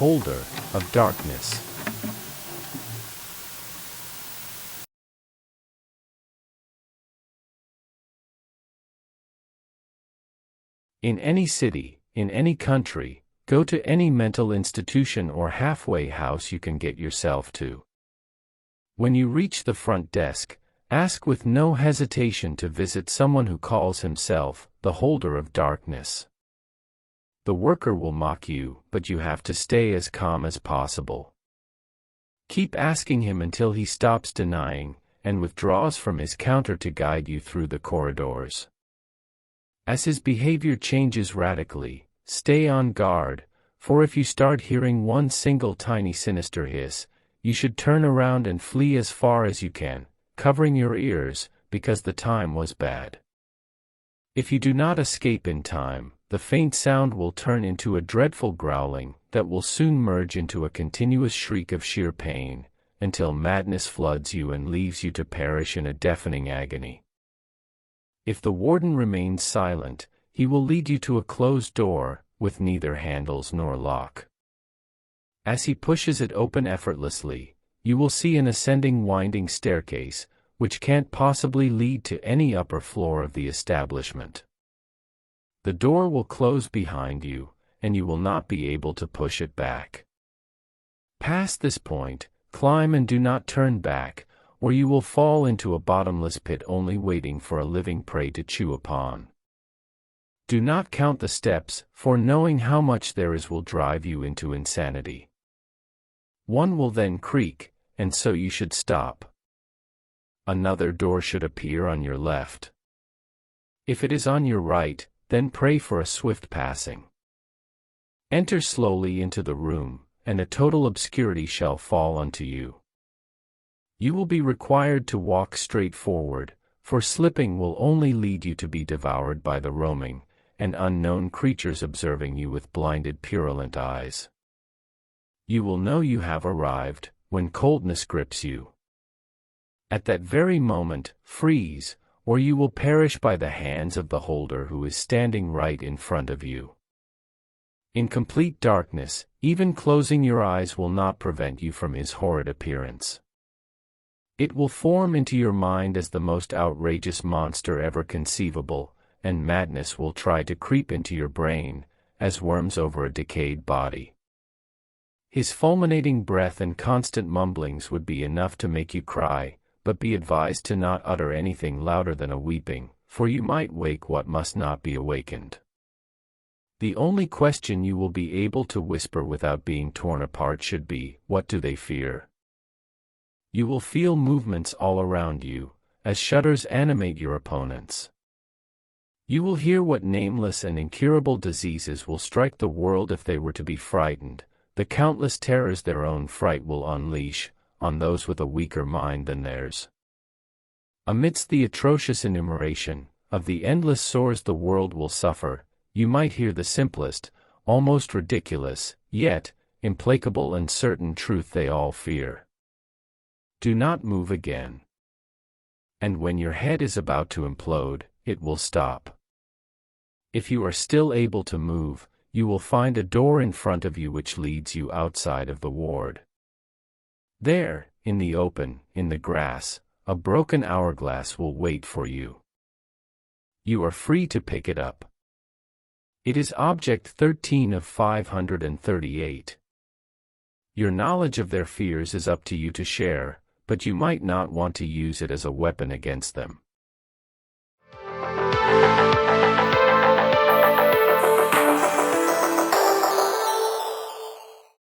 holder of darkness. In any city, in any country, go to any mental institution or halfway house you can get yourself to. When you reach the front desk, ask with no hesitation to visit someone who calls himself the holder of darkness. The worker will mock you, but you have to stay as calm as possible. Keep asking him until he stops denying, and withdraws from his counter to guide you through the corridors. As his behavior changes radically, stay on guard, for if you start hearing one single tiny sinister hiss, you should turn around and flee as far as you can, covering your ears, because the time was bad. If you do not escape in time, the faint sound will turn into a dreadful growling that will soon merge into a continuous shriek of sheer pain, until madness floods you and leaves you to perish in a deafening agony. If the warden remains silent, he will lead you to a closed door, with neither handles nor lock. As he pushes it open effortlessly, you will see an ascending winding staircase, which can't possibly lead to any upper floor of the establishment. The door will close behind you, and you will not be able to push it back. Past this point, climb and do not turn back, or you will fall into a bottomless pit only waiting for a living prey to chew upon. Do not count the steps, for knowing how much there is will drive you into insanity. One will then creak, and so you should stop. Another door should appear on your left. If it is on your right, then pray for a swift passing. Enter slowly into the room, and a total obscurity shall fall unto you. You will be required to walk straight forward, for slipping will only lead you to be devoured by the roaming and unknown creatures observing you with blinded purulent eyes. You will know you have arrived, when coldness grips you. At that very moment, freeze, or you will perish by the hands of the holder who is standing right in front of you. In complete darkness, even closing your eyes will not prevent you from his horrid appearance. It will form into your mind as the most outrageous monster ever conceivable, and madness will try to creep into your brain, as worms over a decayed body. His fulminating breath and constant mumblings would be enough to make you cry, but be advised to not utter anything louder than a weeping, for you might wake what must not be awakened. The only question you will be able to whisper without being torn apart should be, what do they fear? You will feel movements all around you, as shudders animate your opponents. You will hear what nameless and incurable diseases will strike the world if they were to be frightened, the countless terrors their own fright will unleash on those with a weaker mind than theirs. Amidst the atrocious enumeration of the endless sores the world will suffer, you might hear the simplest, almost ridiculous, yet implacable and certain truth they all fear. Do not move again. And when your head is about to implode, it will stop. If you are still able to move, you will find a door in front of you which leads you outside of the ward. There, in the open, in the grass, a broken hourglass will wait for you. You are free to pick it up. It is object 13 of 538. Your knowledge of their fears is up to you to share, but you might not want to use it as a weapon against them.